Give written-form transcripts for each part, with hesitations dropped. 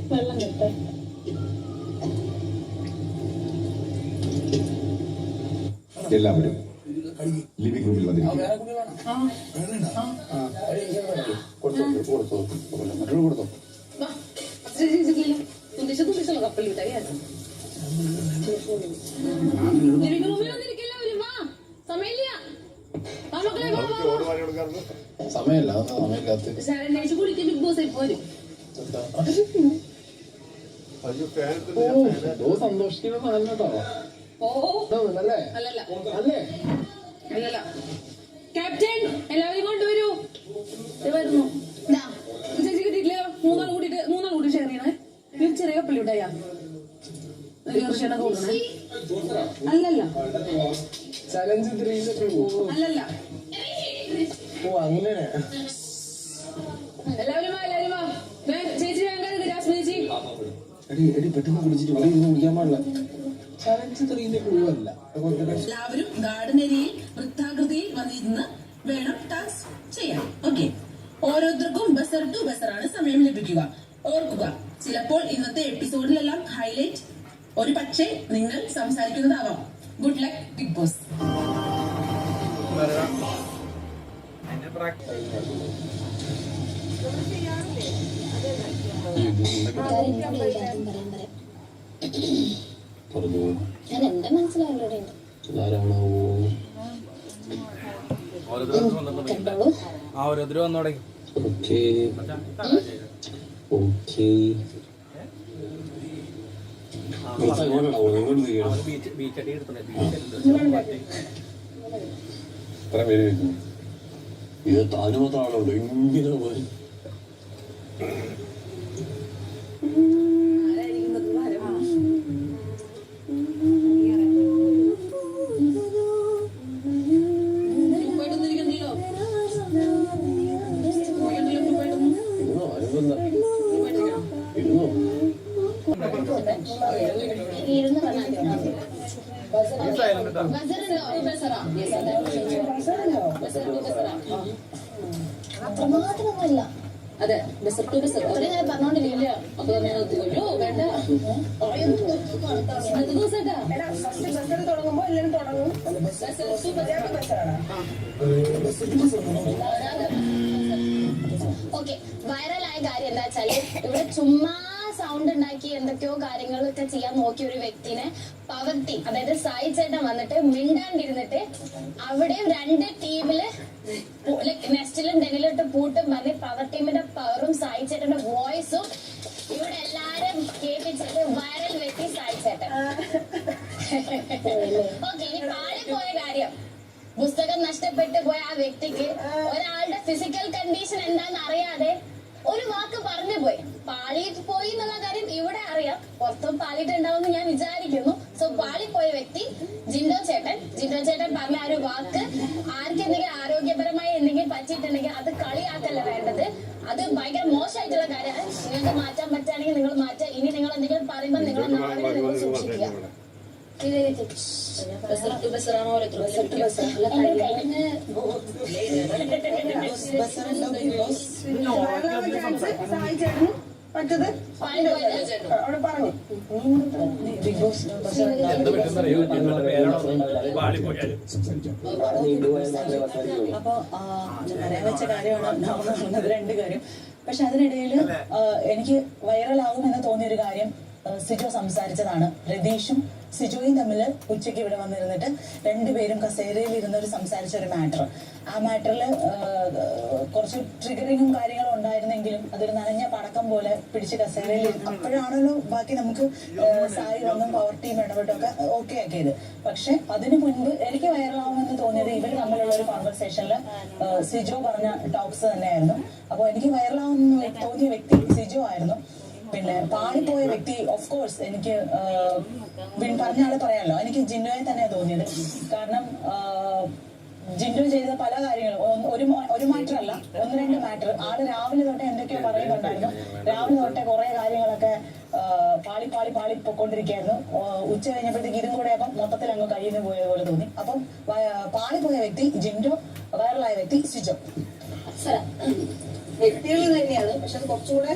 വെള്ളം കിട്ടെ. എല്ലാവരും ലിവിംഗ് റൂമിൽ വന്നിരിക്കും. സമയമില്ല സന്തോഷിക്കുന്നതല്ലോ. ക്യാപ്റ്റൻ എല്ലാവരും കൊണ്ടുവരൂ. വരുന്നു ചേച്ചി കിട്ടിയിട്ടില്ല. മൂന്നാൾ കൂടി ഷെയർ ചെയ്യണേ. ഒരു ചെറിയ കപ്പലി വിട്ടാ തോന്നണേ. അല്ലല്ല ചലഞ്ച് അല്ലല്ല അങ്ങനെ എല്ലാവരും വാ. ചേച്ചി വേണ്ട ജാസ്മിൻ ചേച്ചി. എടി പെട്ടെന്ന് കുടിച്ചിട്ട് ഇവിടെ ഇരുന്ന് കുടിക്കാൻ പാടില്ല. ചലഞ്ച് ത്രീന്റെ പുഴുവല്ല. എല്ലാവരും ഗാർഡൻ ഏരിയയിൽ വൃത്താകൃതിയിൽ വന്നിരുന്ന് വേണം ടാസ്ക് ചെയ്യാൻ. ഓക്കെ, ഓരോരുത്തർക്കും ബസർ ടു ബസറാണ് സമയം ലഭിക്കുക. ഓർക്കുക, ചിലപ്പോൾ ഇന്നത്തെ എപ്പിസോഡിലെല്ലാം ഹൈലൈറ്റ് ഒരു പക്ഷേ നിങ്ങൾ സംസാരിക്കുന്നതാവാം. Good luck big boss. ഞാൻ എന്റെ മനസ്സിലാവുള്ളൂ. ഓരോരുത്തർ വന്നോടെ. ഇത് താനുമാത്രമാണല്ലോ ഇങ്ങനെ പോയി. അത്രമാത്രമല്ല. അതെ, ബസർ ടു ബസർ ഞാൻ പറഞ്ഞോണ്ടിരിക്കില്ല. അപ്പൊ തന്നെ നിർത്തിക്കൊള്ളൂ. വേണ്ട തുടങ്ങുമ്പോ എല്ലാവരും തുടങ്ങും. ഓക്കെ, വൈറലായ കാര്യം എന്താ വെച്ചാല് ഇവിടെ ചുമ്മാ സൗണ്ട് ഉണ്ടാക്കി എന്തൊക്കെയോ കാര്യങ്ങളൊക്കെ ചെയ്യാൻ നോക്കിയ ഒരു വ്യക്തിനെ പവർ ടീം, അതായത് സായി ചേട്ടൻ വന്നിട്ട് മിണ്ടാണ്ടിരുന്നിട്ട് അവിടെയും രണ്ട് ടീമില് നെസ്റ്റിലും ഡെനിലിട്ട് പൂട്ടും പറഞ്ഞ് പവർ ടീമിന്റെ പവറും സായി ചേട്ടന്റെ വോയിസും ഇവിടെ എല്ലാരും കേൾപ്പിച്ചിട്ട് വൈറൽ വ്യക്തി സായി ചേട്ടൻ. ഓക്കെ, ഇനി പാളിപ്പോയ കാര്യം, പുസ്തകം നഷ്ടപ്പെട്ടു പോയ ആ വ്യക്തിക്ക് ഒരാളുടെ ഫിസിക്കൽ കണ്ടീഷൻ എന്താണെന്ന് അറിയാതെ ഒരു വാക്ക് പറഞ്ഞു പോയി. പാളിയിട്ട് പോയി എന്നുള്ള കാര്യം ഇവിടെ അറിയാം, പുറത്തും പാളിയിട്ടുണ്ടാവും ഞാൻ വിചാരിക്കുന്നു. സോ പാളിപ്പോയ വ്യക്തി ജിൻഡോ ചേട്ടൻ പറഞ്ഞ ആ ഒരു വാക്ക് ആർക്കെന്തെങ്കിലും ആരോഗ്യപരമായി എന്തെങ്കിലും പറ്റിയിട്ടുണ്ടെങ്കിൽ അത് കളിയാക്കല്ല വേണ്ടത്. അത് ഭയങ്കര മോശമായിട്ടുള്ള കാര്യമാണ്. നിങ്ങൾക്ക് മാറ്റാൻ പറ്റുകയാണെങ്കിൽ നിങ്ങൾ മാറ്റാം. ഇനി നിങ്ങൾ എന്തെങ്കിലും പറയുമ്പോൾ നിങ്ങളെ നാവിനെ നിങ്ങൾ സൂക്ഷിക്കുക. മറ്റത് അവിടെ പറഞ്ഞു ബിഗ് ബോസ്. അപ്പൊ പറയാൻ വെച്ച കാര്യമാണ് രണ്ട് കാര്യം. പക്ഷെ അതിനിടയിൽ എനിക്ക് വൈറലാകുമെന്ന് തോന്നിയൊരു കാര്യം സിജോ സംസാരിച്ചതാണ്. രതീഷും സിജോയും തമ്മിൽ ഉച്ചയ്ക്ക് ഇവിടെ വന്നിരുന്നിട്ട് രണ്ടുപേരും കസേരയിൽ ഇരുന്നൊരു സംസാരിച്ച ഒരു മാറ്റർ. ആ മാറ്ററിൽ കുറച്ച് ട്രിഗറിങ്ങും കാര്യങ്ങളും ഉണ്ടായിരുന്നെങ്കിലും അതൊരു നനഞ്ഞ പടക്കം പോലെ പിടിച്ച് കസേരയിൽ അപ്പോഴാണല്ലോ ബാക്കി നമുക്ക് സായി വന്നും പവർ ടീം ഇടപെട്ടൊക്കെ ഓക്കെ ആക്കിയത്. പക്ഷെ അതിനു മുൻപ് എനിക്ക് വൈറലാവുമെന്ന് തോന്നിയത് ഇവർ തമ്മിലുള്ള ഒരു കോൺവെർസേഷനിൽ സിജോ പറഞ്ഞ ടോക്സ് തന്നെയായിരുന്നു. അപ്പോൾ എനിക്ക് വൈറലാവുമെന്ന് തോന്നിയ വ്യക്തി സിജോ ആയിരുന്നു. പിന്നെ പാളിപ്പോയ വ്യക്തി ഓഫ് കോഴ്സ് എനിക്ക് പറഞ്ഞ ആളെ പറയാമല്ലോ, എനിക്ക് ജിൻഡോയെ തന്നെയാണ് തോന്നിയത്. കാരണം ജിൻഡോ ചെയ്ത പല കാര്യങ്ങളും ഒരു മാറ്റർ അല്ല, ഒന്ന് രണ്ട് മാറ്റർ. ആള് രാവിലെ തൊട്ടേ എന്തൊക്കെയോ പറയുന്നുണ്ടായിരുന്നു. രാവിലെ തൊട്ടേ കുറെ കാര്യങ്ങളൊക്കെ പാളി പൊക്കൊണ്ടിരിക്കുകയായിരുന്നു. ഉച്ച കഴിഞ്ഞപ്പോഴത്തേക്ക് ഇതും കൂടെ അപ്പം മൊത്തത്തിൽ അങ്ങ് കയ്യിൽ നിന്ന് പോയതുപോലെ തോന്നി. അപ്പം പാളിപ്പോയ വ്യക്തി ജിൻഡോ, വൈറലായ വ്യക്തി സിജോ. വ്യക്തികളിൽ തന്നെയാണ്. പക്ഷെ അത് കുറച്ചുകൂടെ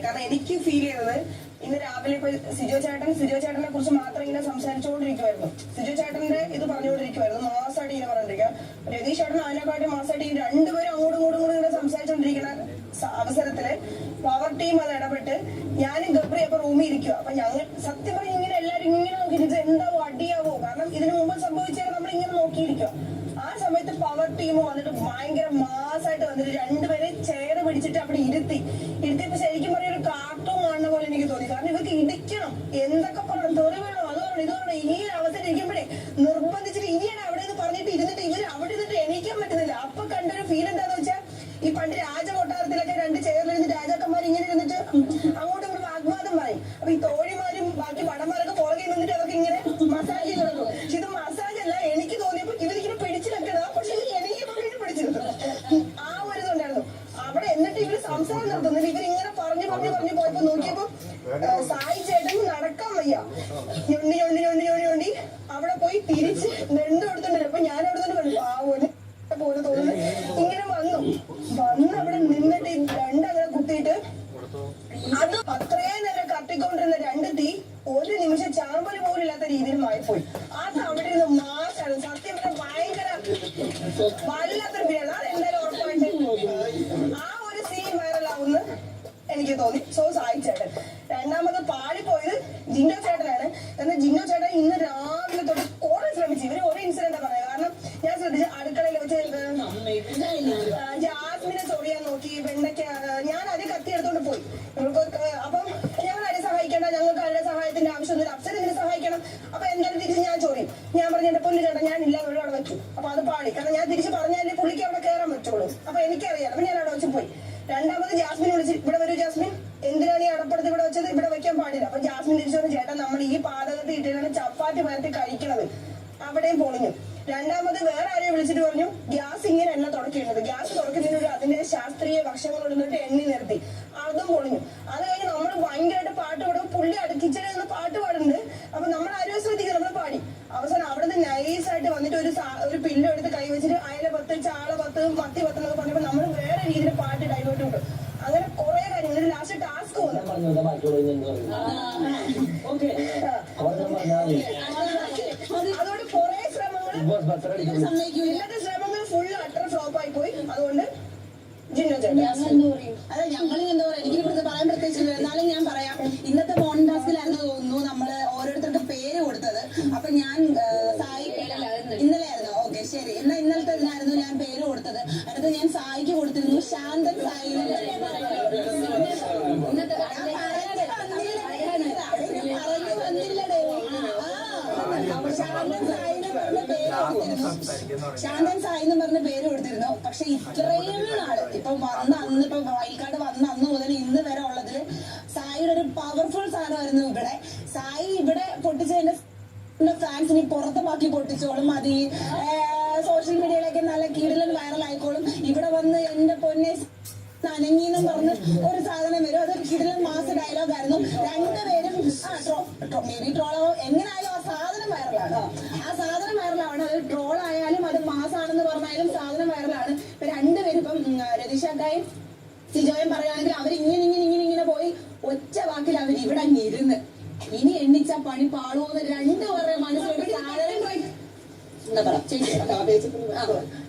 കാരണം എനിക്ക് ഫീൽ ചെയ്തത് ഇന്ന് രാവിലെ ഇപ്പൊ സിജോ ചേട്ടനെ കുറിച്ച് മാത്രം ഇങ്ങനെ സംസാരിച്ചുകൊണ്ടിരിക്കുവായിരുന്നു. സിജോ ചേട്ടന്റെ ഇത് പറഞ്ഞുകൊണ്ടിരിക്കുവായിരുന്നു, മാസമായിട്ട് ഇങ്ങനെ പറഞ്ഞിരിക്കുക. രതീഷ് ചേട്ടൻ അതിനെക്കാട്ടി മാസമായിട്ട് ഈ രണ്ടുപേരും അങ്ങോട്ടും ഇങ്ങോട്ടും ഇങ്ങനെ സംസാരിച്ചുകൊണ്ടിരിക്കുന്ന അവസരത്തില് പവർ ടീം അത് ഇടപെട്ട് ഞാനും ഗബ്രി അപ്പൊ റൂമിൽ ഇരിക്കുക. അപ്പൊ ഞങ്ങൾ സത്യം പറഞ്ഞ് ഇങ്ങനെ എല്ലാരും ഇങ്ങനെ നോക്കി ഇത് എന്താവോ അടിയാവോ, കാരണം ഇതിനു മുമ്പ് സംഭവിച്ചാൽ നമ്മൾ ഇങ്ങനെ നോക്കിയിരിക്കുക. ആ സമയത്ത് പവർ ടീം വന്നിട്ട് ഭയങ്കര മാസമായിട്ട് വന്നിട്ട് രണ്ടുപേരെ ചെയർ പിടിച്ചിട്ട് അവിടെ ഇരുത്തിയപ്പോ ശരിക്കും പറഞ്ഞ ഒരു കാർട്ടൂൺ കാണുന്ന പോലെ എനിക്ക് തോന്നി. കാരണം ഇവർക്ക് ഇടിക്കണം, എന്തൊക്കെ പറയണം, തെറി വേണം, അത് വേണം, ഇത് വേണം. ഈ അവസരം ഇരിക്കുമ്പോഴേ നിർബന്ധിച്ചിട്ട് ഇനിയാണ് അവിടെ നിന്ന് പറഞ്ഞിട്ട് ഇരുന്നിട്ട് ഇവർ അവിടെ നിന്നിട്ട് എണീക്കാൻ പറ്റുന്നില്ല. അപ്പൊ കണ്ടൊരു ഫീൽ എന്താന്ന് വെച്ചാൽ ഈ പണ്ട് രാജകൊട്ടാരത്തിലൊക്കെ രണ്ട് ചെയറിലിരുന്ന് രാജാക്കന്മാർ ഇങ്ങനെ ഇരുന്നിട്ട് അങ്ങോട്ടും ഇങ്ങോട്ടും വാഗ്വാദം പറയും. അപ്പൊ ഈ തോഴിമാരും ബാക്കി വടന്മാരൊക്കെ പുറകെ നിന്നിട്ട് അവർക്ക് ഇങ്ങനെ മസാജ് ചെയ്ത് കൊടുക്കും. പക്ഷെ ഇത് മസാജ് അല്ല, എനിക്ക് തോന്നിയപ്പോ ഇവരിങ്ങനെ പിടിച്ചു വെക്കണ, പക്ഷെ എനിക്ക് പിടിച്ചു വെക്കണം. ആ ഒരു ഇതുണ്ടായിരുന്നു അവിടെ. എന്നിട്ട് ഇവര് സംസാരം നടത്തുന്നില്ല, ഇവരിങ്ങനെ പറഞ്ഞു പോയപ്പോ നോക്കിയപ്പോ സായി ചേട്ടൻ നടക്കാൻ വയ്യ, ഞൊണ്ടി അവിടെ പോയി തിരിച്ച് ദണ്ട് കൊടുത്തിട്ടില്ല. അപ്പൊ ഞാൻ അവിടെ തന്നെ കണ്ടു ആ ഒരു പോലെ തോന്നുന്നു. ഇങ്ങനെ വന്ന് അവിടെ നിന്നിട്ട് ഈ ദണ്ട് അങ്ങനെ കുത്തിയിട്ട് അത് അത്രയും നേരം കത്തിക്കൊണ്ടിരുന്ന രണ്ട് തീ ഒരു നിമിഷം ചാമ്പല് പോലും ഇല്ലാത്ത രീതിയിൽ മാറിപ്പോയി. അത് അവിടെ ഇരുന്ന് മാസാണ് സത്യം പറഞ്ഞാൽ ഭയങ്കര വല്ലാത്തൊരു പേരാണ്. അത് എന്തായാലും ഉറപ്പായിട്ട് ആ ഒരു സീൻ വൈറലാവുന്ന എനിക്ക് തോന്നി. സോ സായി ചേട്ടൻ. രണ്ടാമത് പാളിപ്പോയത് ജിൻഡോ ചേട്ടനാണ്. കാരണം ജിൻഡോ ചേട്ടൻ ഇന്ന് രാവിലെ തൊട്ട് കുറെ ശ്രമിച്ചു. ഇവര് ഒരു ഇൻസിഡന്റ് പറയാം. കാരണം ഞാൻ ശ്രദ്ധിച്ചു അടുക്കളയിൽ വെച്ച് ജാസ്മിനെ ചൊറിയാൻ നോക്കി, വെണ്ടയ്ക്ക ഞാൻ അത് കത്തി എടുത്തോണ്ട് പോയി. അപ്പം ഞങ്ങൾ ആരെ സഹായിക്കേണ്ട, ഞങ്ങൾക്ക് ആരുടെ സഹായത്തിന്റെ ആവശ്യമൊന്നുമില്ല, അപ്സരത്തിന് സഹായിക്കണം. അപ്പൊ എന്തായാലും തിരിച്ച് ഞാൻ ചൊറിയും. ഞാൻ പറഞ്ഞു എന്റെ പുല്ല് ചേട്ടാ ഞാൻ ഇല്ല അവിടെ വെച്ചു. അപ്പൊ അത് പാടി, കാരണം ഞാൻ തിരിച്ച് പറഞ്ഞാലേ പുള്ളിക്ക് അവിടെ കയറാൻ പറ്റുള്ളൂ. അപ്പൊ എനിക്കറിയാം. അപ്പൊ ഞാൻ അവിടെ വെച്ച് പോയി. രണ്ടാമത് ജാസ്മിനെ വിളിച്ച് ഇവിടെ വരൂ ജാസ്മിൻ, എന്തിനാണ് ഈ അടപ്പുറത്ത് ഇവിടെ വെച്ചത്, ഇവിടെ വെക്കാൻ പാടില്ല. അപ്പൊ ജാസ്മിൻ തിരിച്ചു പറഞ്ഞു ചേട്ടാ നമ്മൾ ഈ പാതകത്തിൽ ഇട്ടിട്ടാണ് ചപ്പാത്തി പരത്തി കഴിക്കണത്. അവിടെയും പൊളിഞ്ഞു. രണ്ടാമത് വേറെ ആരെയും വിളിച്ചിട്ട് പറഞ്ഞു ഗ്യാസ് ഇങ്ങനെയല്ല തുടക്കുന്നത്, ഗ്യാസ് തുടക്കുന്നതിന് അതിന്റെ ശാസ്ത്രീയ വശങ്ങൾ ഇടുന്നിട്ട് എണ്ണി നിർത്തി, അതും പൊളിഞ്ഞു. അത് കഴിഞ്ഞ് നമ്മൾ ഭയങ്കരമായിട്ട് പാട്ട് പാടും. പുള്ളി കിച്ചണിൽ നിന്ന് പാട്ട് പാടുന്നുണ്ട്. അപ്പൊ നമ്മൾ ആരും ശ്രദ്ധിക്കുക, നമ്മൾ പാടി. അവസാനം അവിടെ നിന്ന് നൈസായിട്ട് വന്നിട്ട് ഒരു പില്ലോ എടുത്ത് കൈ വെച്ചിട്ട് അയല പത്ത്, ചാള പത്ത്, മത്തി പത്ത് എന്നൊക്കെ പറഞ്ഞപ്പോ നമ്മൾ വേറെ രീതിയിൽ പാട്ട് ഡൈവേർട്ട് വിട്ടു. അങ്ങനെ കുറെ കാര്യങ്ങൾ. ലാസ്റ്റ് ടാസ്ക് വന്നു. അതുകൊണ്ട് കുറെ ഇന്നത്തെ ശ്രമങ്ങൾ ഫുൾ അട്ടർ ഫ്ലോപ്പ് ആയി പോയി. അതുകൊണ്ട് അതെ ഞങ്ങൾ എന്താ പറയാ, എനിക്ക് ഇവിടുത്തെ പറയാൻ പ്രത്യേകിച്ച്. എന്നാലും ഞാൻ പറയാം, ഇന്നത്തെ മോർണിംഗ് ടാസ്കിലായിരുന്നു തോന്നുന്നു നമ്മള് ഓരോരുത്തർക്ക് പേര് കൊടുത്തത്. അപ്പൊ ഞാൻ സായി ഇന്നലെ ആയിരുന്നു. ഓക്കെ ശരി, ഇന്നലത്തെ ഇതിനായിരുന്നു ഞാൻ പേര് കൊടുത്തത്. അടുത്ത് ഞാൻ സായിക്ക് കൊടുത്തിരുന്നു ശാന്തൻ സായി. ശാന്തൻ സായി എന്ന് പറഞ്ഞ പേര് കൊടുത്തിരുന്നു. പക്ഷെ ഇത്രയും നാള് ഇപ്പൊ അന്ന് ഇപ്പൊ വയൽക്കാട് വന്ന അന്ന് മുതൽ ഇന്ന് വരെ ഉള്ളതില് സായിയുടെ ഒരു പവർഫുൾ സാധനമായിരുന്നു ഇവിടെ. സായി ഇവിടെ പൊട്ടിച്ചതിന്റെ ഫാൻസിന് പുറത്ത് ബാക്കി പൊട്ടിച്ചോളും. അത് ഈ സോഷ്യൽ മീഡിയയിലൊക്കെ നല്ല കീഴിലും വൈറലായിക്കോളും. ഇവിടെ വന്ന് എന്റെ പൊന്നെ നനങ്ങിന്നും പറഞ്ഞ് ഒരു സാധനം വരും. അതൊരു കിടിലൻ മാസ ഡയലോഗ് ആയിരുന്നു. രണ്ടുപേരും മേബി ട്രോളോ എങ്ങനെയായാലും ആ സാധനം വൈറലാണ്. ആ സാധനം വൈറലാണ്. അത് ട്രോൾ ആയാലും അത് മാസാണെന്ന് പറഞ്ഞാലും സാധനം വൈറലാണ്. ഇപ്പൊ രണ്ടുപേരും ഇപ്പം രതീഷാക്കായും സിജോയും പറയുകയാണെങ്കിൽ അവരിങ്ങനെ പോയി ഒറ്റ വാക്കിൽ അവർ ഇവിടെ അങ്ങ് ഇരുന്ന് ഇനി എണ്ണിച്ച പണി പാടുമോന്ന് രണ്ടുപേരുടെ മനസ്സിലൊരു സാധനം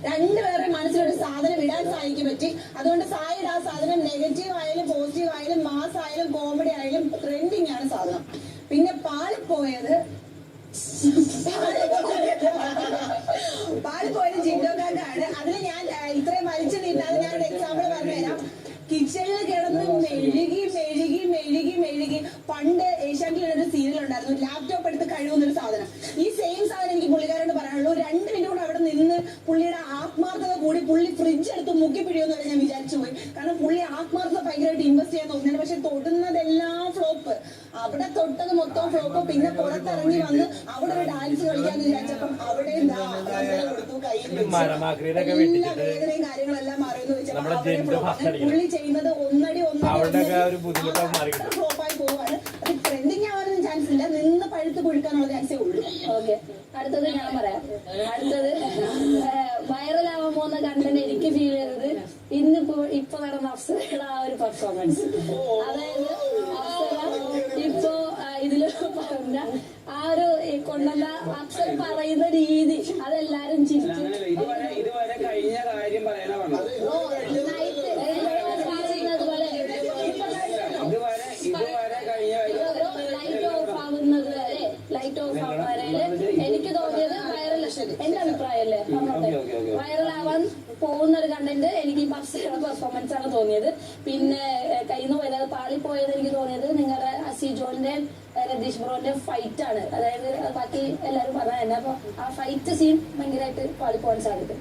രണ്ടുപേരുടെ മനസ്സിലൊരു സാധനം ഇടാൻ സായിക്ക് പറ്റി. അതുകൊണ്ട് സായിയുടെ ആ സാധനം നെഗറ്റീവ് ആയാലും പോസിറ്റീവ് ആയാലും മാസ് ആയാലും കോമഡി ആയാലും ട്രെൻഡിങ് ആണ് സാധനം. പിന്നെ പാളിപ്പോയത് ജിൻഡോക്കാണ്. അതിന് ഞാൻ ഇത്രയും വലിച്ചു നീട്ടാതെ ഞാനൊരു എക്സാമ്പിൾ പറഞ്ഞുതരാം. കിച്ചണിൽ കിടന്ന് മെഴുകി പണ്ട് ഏഷ്യാനെറ്റിൽ ഒരു സീരിയൽ ഉണ്ടായിരുന്നു, ലാപ്ടോപ്പ് എടുത്ത് കഴിവുന്നൊരു സാധനം. ഈ സെയിം സാധനം എനിക്ക് പുള്ളിക്കാരോട് പറയാനുള്ളൂ. 2 മിനിറ്റ് കൂടെ അവിടെ നിന്ന് പുള്ളിയുടെ ആത്മാർത്ഥത കൂടി പുള്ളി ഫ്രിഡ്ജ് എടുത്ത് മുക്കി പിടിയുമെന്ന് വരെ ഞാൻ വിചാരിച്ചു പോയി. കാരണം പുള്ളി ആത്മാർത്ഥത ഭയങ്കരമായിട്ട് ഇൻവെസ്റ്റ് ചെയ്യാൻ തോന്നുന്നുണ്ട്. പക്ഷെ തൊടുന്നതെല്ലാം ഫ്ലോപ്പ്. അവിടെ തൊട്ടത് മൊത്തം ഫ്ലോപ്പ്. പിന്നെ പുറത്തിറങ്ങി വന്ന് അവിടെ ഒരു ഡാൻസ് കളിക്കാന്ന് വിചാരിച്ചപ്പം അവിടെ കൊടുത്തു, കയ്യിൽ എല്ലാ വേദനയും കാര്യങ്ങളെല്ലാം മാറിയെന്ന് വെച്ചാൽ പുള്ളി ചെയ്യുന്നത് ഒന്നടി ഫ്ലോപ്പായി പോവാണ്. അത് ട്രെൻഡിങ് ആവാനൊന്നും ചാൻസ് ഇല്ല, നിന്ന് പഴുത്ത് പൊഴുക്കാനുള്ള ചാൻസേ ഉള്ളൂ. ഓക്കെ, അടുത്തത് ഞാൻ പറയാം. അടുത്തത് വൈറലാവാൻ പോകുന്ന കണ്ടന്റ് എനിക്ക് ഫീൽ ചെയ്തത് ഇന്നിപ്പോ ഇപ്പൊ നടന്ന അപ്സരയുടെ ആ ഒരു പെർഫോമൻസ്, അതായത് അപ്സര ഇപ്പൊ ഇതില് പറഞ്ഞ ആ ഒരു കൊണ്ടുവന്ന അപ്സര പറയുന്ന രീതി അതെല്ലാരും ചിരിച്ചു. ഇതുവരെ കഴിഞ്ഞ കാര്യം പറയാനാ പറഞ്ഞത്. ലൈറ്റ് ഓഫ് ആവുന്നവരെ എനിക്ക് തോന്നിയത് വൈറൽ, എന്റെ അഭിപ്രായമല്ലേ പറഞ്ഞോട്ടെ, വൈറൽ ആവാൻ പോകുന്ന ഒരു കണ്ടന്റ് എനിക്ക് ഈ അപ്സരയുടെ പെർഫോമൻസ് ആണ് തോന്നിയത്. പിന്നെ കയ്യിൽ നിന്ന് പോയത് പാളിപ്പോയത് എനിക്ക് തോന്നിയത് നിങ്ങളുടെ സിജോന്റെയും രതീഷ് ബ്രോന്റെയും ഫൈറ്റ് ആണ്. അതായത് ബാക്കി എല്ലാവരും പറഞ്ഞ തന്നെ, അപ്പൊ ആ ഫൈറ്റ് സീൻ ഭയങ്കരമായിട്ട് പാളിപ്പോവാൻ സാധ്യത.